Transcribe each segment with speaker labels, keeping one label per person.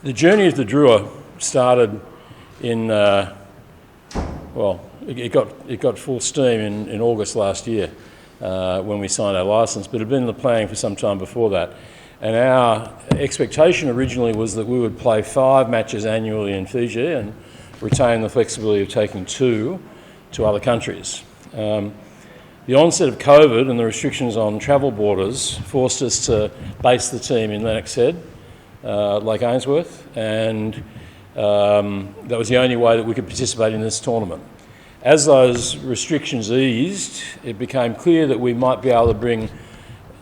Speaker 1: The journey of the Drua started in, it got full steam in August last year when we signed our licence, but it had been in the planning for some time before that. And our expectation originally was that we would play 5 matches annually in Fiji and retain the flexibility of taking 2 to other countries. The onset of COVID and the restrictions on travel borders forced us to base the team in Lennox Head, Lake Ainsworth, and that was the only way that we could participate in this tournament. As those restrictions eased, it became clear that we might be able to bring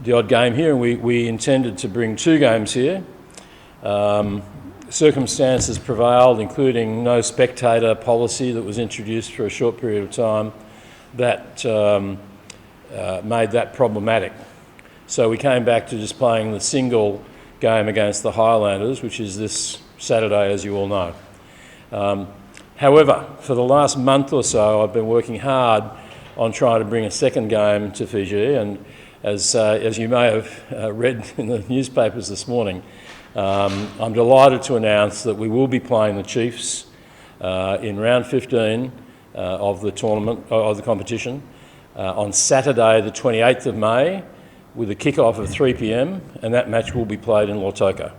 Speaker 1: the odd game here, and we intended to bring 2 games here. Circumstances prevailed, including no spectator policy that was introduced for a short period of time that made that problematic. So we came back to just playing the single game against the Highlanders, which is this Saturday, as you all know. However, for the last month or so, I've been working hard on trying to bring a second game to Fiji, and as you may have read in the newspapers this morning, I'm delighted to announce that we will be playing the Chiefs in round 15 of the tournament, of the competition, on Saturday the 28th of May, with a kick-off of 3 p.m, and that match will be played in Lautoka.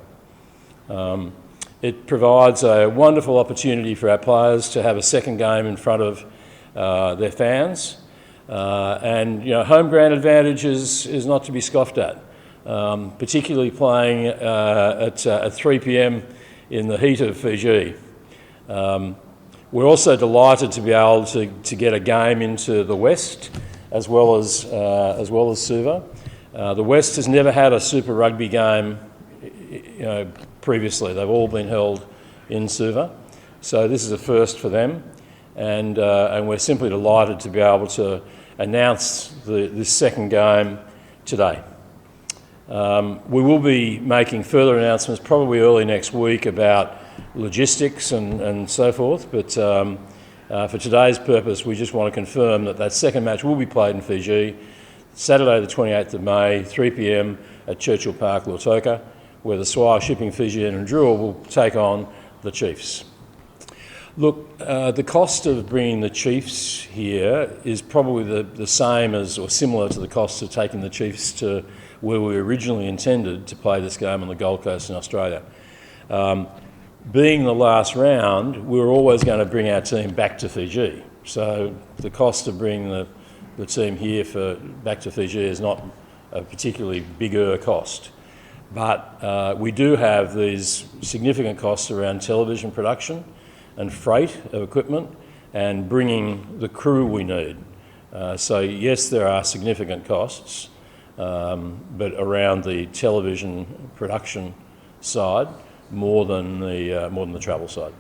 Speaker 1: It provides a wonderful opportunity for our players to have a second game in front of their fans, and home ground advantage is not to be scoffed at, particularly playing at 3 p.m. in the heat of Fiji. We're also delighted to be able to get a game into the West as well as Suva. The West has never had a Super Rugby game, previously. They've all been held in Suva, so this is a first for them, and we're simply delighted to be able to announce this second game today. We will be making further announcements probably early next week about logistics and so forth, but for today's purpose we just want to confirm that second match will be played in Fiji, Saturday the 28th of May, 3 p.m. at Churchill Park, Lautoka, where the Swire Shipping Fijian Drua will take on the Chiefs. Look, the cost of bringing the Chiefs here is probably the same as or similar to the cost of taking the Chiefs to where we originally intended to play this game on the Gold Coast in Australia. Being the last round, we were always going to bring our team back to Fiji. So the cost of bringing the team here back to Fiji is not a particularly bigger cost. But we do have these significant costs around television production and freight of equipment and bringing the crew we need. So yes, there are significant costs, but around the television production side more than the travel side.